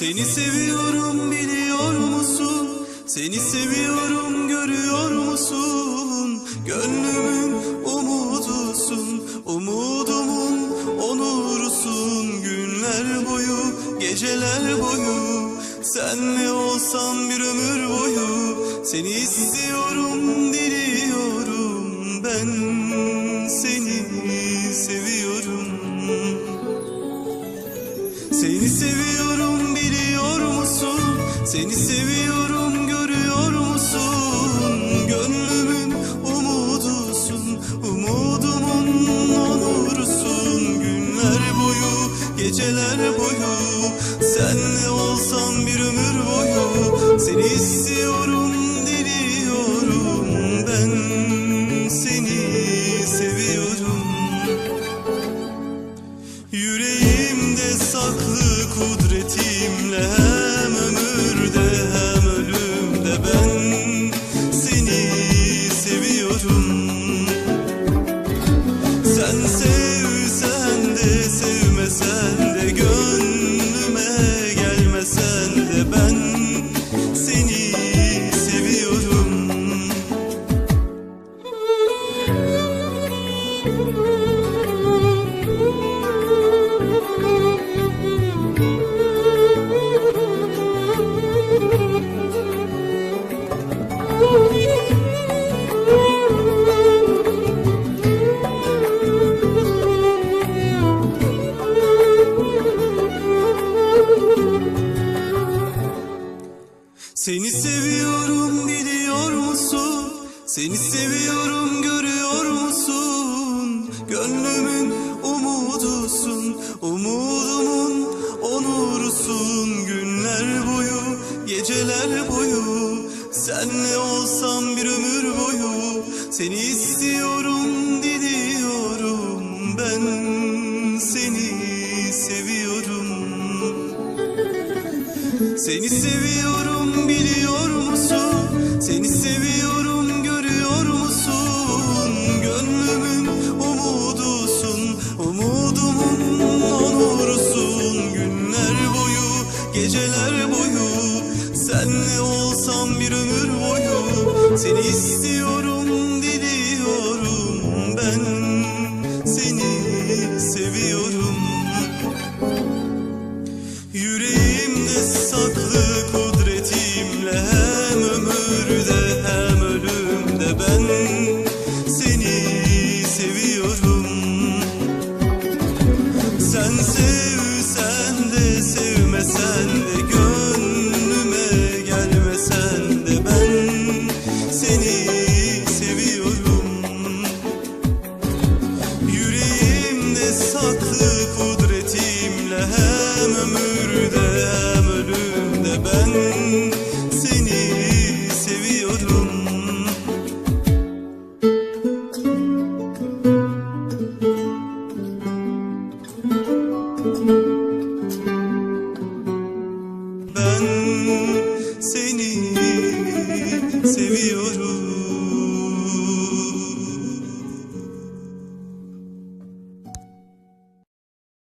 Seni seviyorum biliyor musun? Seni seviyorum görüyor musun? Gönlümün umudusun, umudumun onurusun. Günler boyu, geceler boyu, senle olsam bir ömür boyu. Seni istiyorum, diliyorum, ben seni seviyorum. Seni seviyorum biliyor musun? Seni seviyorum görüyor musun? Gönlümün umudusun, umudumun onurusun. Günler boyu, geceler boyu, senle olsam bir ömür boyu. Seni istiyorum, diliyorum, ben seni seviyorum. Yüreğimde saklı kudretimle, hem ömürde hem ölümde ben seni seviyorum. Sen sevsen de sevmesen de, gönlüme gelmesen de ben seni seviyorum. Seni seviyorum biliyor musun? Seni seviyorum görüyor musun? Gönlümün umudusun, umudumun onurusun. Günler boyu, geceler boyu, senle olsam bir ömür boyu. Seni istiyorum, diliyorum, ben seni seviyorum. Seni seviyorum biliyor musun? Seni seviyorum görüyor musun? Gönlümün umudusun, umudumun onurusun. Günler boyu, geceler boyu, senle olsam bir ömür boyu. Seni istiyorum, diliyorum, ben seni seviyorum. Yüreğimde saklı kudretimle, hem ömürde hem ölümde ben seni seviyorum. Sen sevsen de sevmesen de, gönlüme gelmesen de ben seni seviyorum. Yüreğimde saklı kudretimle, hem ömürde hem ölümde ben seni seviyorum. Ben seni seviyorum.